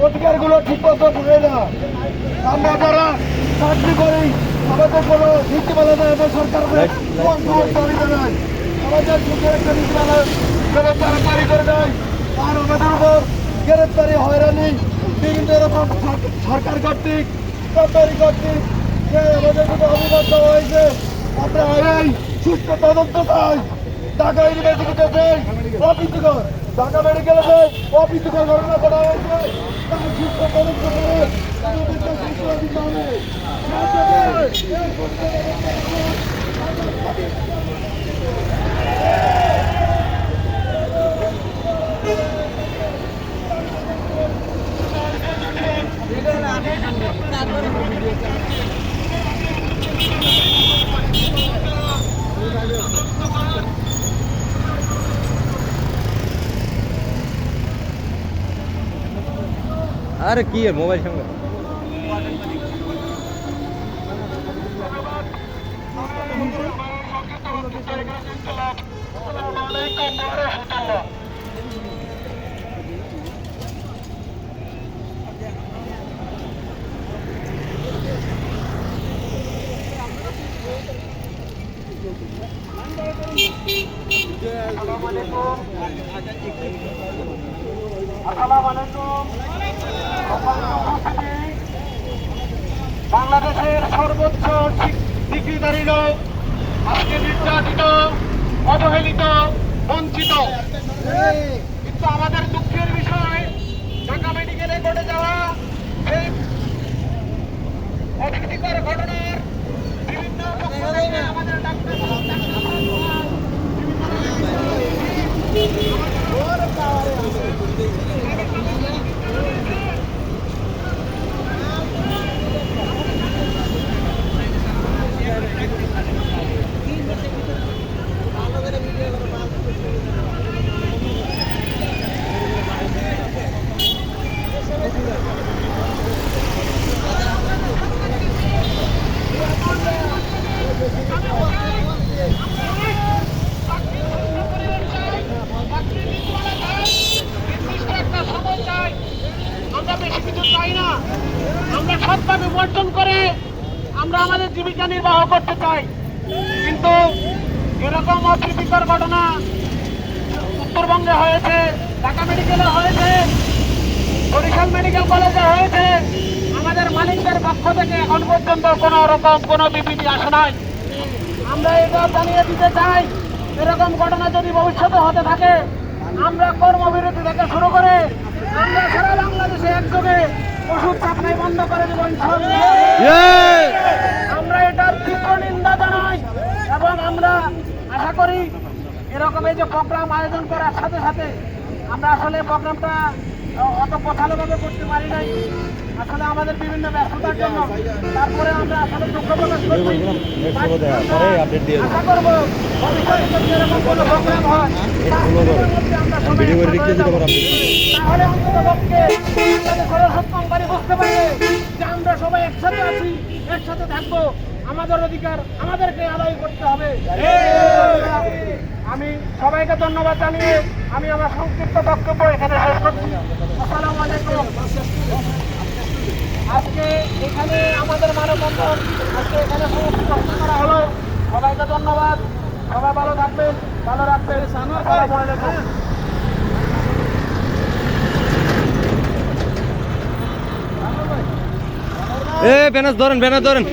অধিকারগুলো ঠিক মতো পায় না। আমরা যারা চাকরি করি আমাদের কোনো নীতিমালা নেই, এবং সরকারের দাবি নাই। আমাদের সুখের একটা নীতিমালা তারা জারি করে দেয়, আর আমাদের উপর গ্রেপ্তারি হয়রানি বিভিন্ন রকম সরকার কর্তৃক সরকারি কর্তৃক যে আমাদের মধ্যে অভিযোগ দেওয়া হয়েছে। আমরা এই সুস্থ তদন্ত চাই। ঢাকা ইউনিভার্সিটিতে চাই অপ্রীতিকর, ঢাকা মেডিকেলে চাই অপ্রীতিকর ঘটনা করা হয়েছে। তার সুস্থ তদন্ত করে আরে কি মোবাইল সঙ্গে বাংলাদেশের সর্বোচ্চ ডিগ্রিধারীরা আজকে নির্যাতিত, অবহেলিত, বঞ্চিত। কিন্তু আমাদের দুঃখের বিষয় ঢাকা মেডিকেলে ঘটে যাওয়া সেই অপ্রীতিকর ঘটনার বিভিন্ন আমাদের ডাক্তার আমরা সৎভাবে বর্জন করে আমরা আমাদের জীবিকা নির্বাহ করতে চাই। কিন্তু এরকম অপ্রীতিকর ঘটনা উত্তরবঙ্গে হয়েছে, ঢাকা মেডিকেলে হয়েছে, বরিশাল মেডিকেল কলেজে হয়েছে। আমাদের মালিকদের পক্ষ থেকে এখন পর্যন্ত কোনো রকম কোনো বিবৃতি আসে নাই। আমরা এটা জানিয়ে দিতে চাই, এরকম ঘটনা যদি ভবিষ্যতে হতে থাকে আমরা কর্মবিরতি থেকে শুরু করে আমরা সারা বাংলাদেশে একযোগে ওষুধ সাপ্লাই বন্ধ করে দেব ইনশাআল্লাহ। আমরা এটার তীব্র নিন্দা জানাই এবং আমরা আশা করি এরকম এই যে প্রোগ্রাম আয়োজন করার সাথে সাথে আমরা আসলে প্রোগ্রামটা অত ভালোভাবে করতে পারি নাই, আসলে আমাদের বিভিন্ন ব্যস্ততার জন্য। তারপরে আমরা আসলে দুঃখ প্রকাশ করছি। আশা করবো ভবিষ্যতে যদি এরকম কোনো প্রোগ্রাম হয় তাহলে অন্ততপক্ষে সত্যি বুঝতে পারবে যে আমরা সবাই একসাথে আছি, একসাথে থাকবো। আমাদের অধিকার আমাদেরকে আদায় করতে হবে। আমি সবাইকে ধন্যবাদ জানিয়ে আমি আমার সংক্ষিপ্ত বক্তব্য এখানে শেষ করছি। আসসালামু আলাইকুম। আজকে এখানে আমাদের মানববন্ধন আজকে এখানে সমাপ্ত করা হলো। সবাইকে ধন্যবাদ। সবাই ভালো থাকবেন, ভালো রাখবেন। আসসালামু আলাইকুম। ব্যানার ধরেন, ব্যানার ধরেন।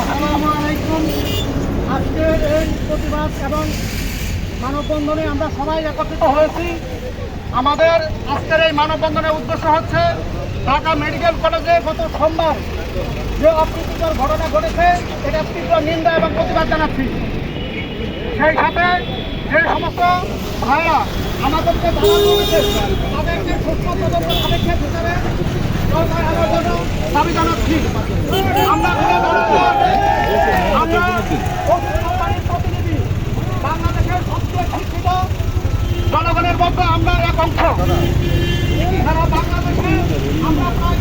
আসসালামু আলাইকুম। আজকের এই প্রতিবাদ এবং মানববন্ধনে আমরা সবাই একত্রিত হয়েছি। আমাদের আজকের এই মানববন্ধনের উদ্দেশ্য হচ্ছে ঢাকা মেডিকেল কলেজে গত সোমবার যে অপ্রীতিকর ঘটনা ঘটেছে এটা তীব্র নিন্দা এবং প্রতিবাদ জানাচ্ছি। সেই সাথে যে সমস্ত ভাইরা আমাদেরকে তাদেরকে সুস্থ তদন্ত পদক্ষেপ হিসেবে দাবি জানাচ্ছি। আমরা কোম্পানির প্রতিনিধি, বাংলাদেশের সবচেয়ে শিক্ষিত জনগণের মধ্যে আমরা এক অংশ। সারা বাংলাদেশে আমরা প্রায়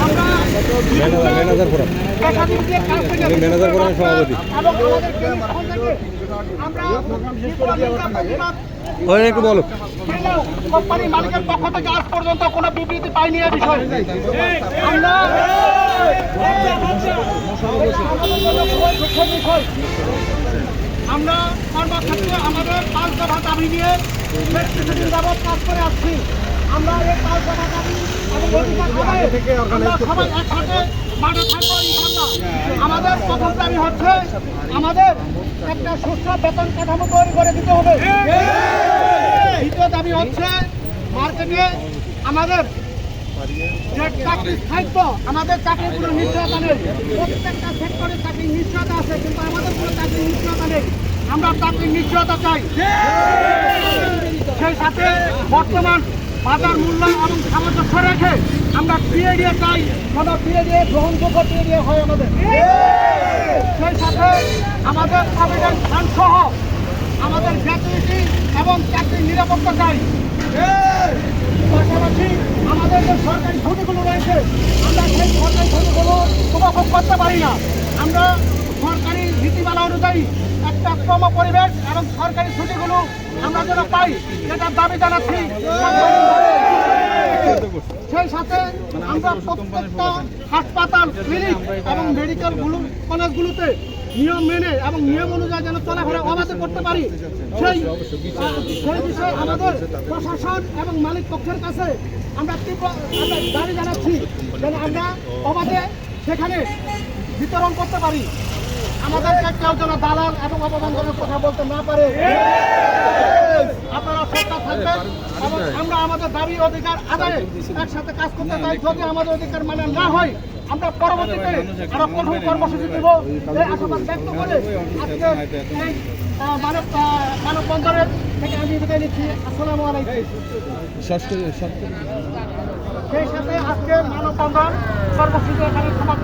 আমরা ম্যানেজার ফোরাম। একাধিক যে কাজ থেকে আমি ম্যানেজার ফোরামের সভাপতি। এবং আমাদের কেন্দ্রীয় তখন থেকে আমরা বিপ্লবীদের প্রতিবাদ ওই একটু বলো। দিলেও কোম্পানির মালিকের পক্ষ থেকে আজ পর্যন্ত কোনো বিবৃতি পাইনি এই বিষয়ে। আমরা আমরা কর্মক্ষেত্রে আমাদের 5 দফা দাবি নিয়ে বেশ কিছুদিন যাবৎ কাজ করে আসছি। আমরা এই 5 দফা দাবি এবং অধিকার আদায়ে আমরা সবাই একসাথে মাঠে থাকবো ইনশাআল্লাহ। আমাদের প্রথম দাবি হচ্ছে আমাদের একটা সুস্থ বেতন কাঠামো তৈরি করে দিতে হবে। দ্বিতীয় দাবি হচ্ছে মার্কেটে আমাদের যে চাকরির স্থায়িত্ব, আমাদের চাকরির কোনো নিশ্চয়তা নেই। প্রত্যেকটা সেক্টরে চাকরির নিশ্চয়তা আছে, কিন্তু আমাদের কোনো চাকরির নিশ্চয়তা নেই। আমরা চাকরির নিশ্চয়তা চাই। সেই সাথে বর্তমান বাজার মূল্য এবং সামঞ্জস্য রেখে আমরা পিএডিএ চাই, যেন পিএডিএ গ্রহণযোগ্য পিএডিএ হয় আমাদের। সেই সাথে আমাদের প্রভিডেন্ট ফান্ড সহ আমাদের গ্র্যাচুইটি এবং চাকরির নিরাপত্তা চাই। পাশাপাশি আমাদের যে সরকারি ছুটিগুলো রয়েছে, আমরা সেই সরকারি ছুটিগুলো উপভোগ করতে পারি না। আমরা সরকারি নীতিমালা অনুযায়ী একটা ক্রম পরিবেশ এবং সরকারি ছুটিগুলো আমরা যেন পাই, সেটার দাবি জানাচ্ছি। সেই সাথে আমরা প্রত্যেকটা হাসপাতাল, ক্লিনিক এবং মেডিকেল কলেজগুলোতে নিয়ম মেনে এবং নিয়ম অনুযায়ী যেন চলাফেরা অবাধে করতে পারি, সেই বিষয়ে আমাদের প্রশাসন এবং মালিক পক্ষের কাছে আমরা দাবি জানাচ্ছি যেন আমরা অবাধে সেখানে বিতরণ করতে পারি। আমাদেরকে কেউ যেন দালাল এবং অপমানজনক কথা বলতে না পারে। আপনারা সরকার থাকবেন এবং আমরা আমাদের দাবি অধিকার আদায়ে একসাথে কাজ করতে চাই। যদি আমাদের অধিকার মানে না হয়, আমরা পরবর্তীতে আরো কঠোর কর্মসূচি দেব। এই আশাবাদ ব্যক্ত করে আজকে এই মানববন্ধনের থেকে আমি বিদায় নিচ্ছি। আসসালামু আলাইকুম। সেই সাথে আজকে মানববন্ধন কর্মসূচি এখানে সমাপ্ত।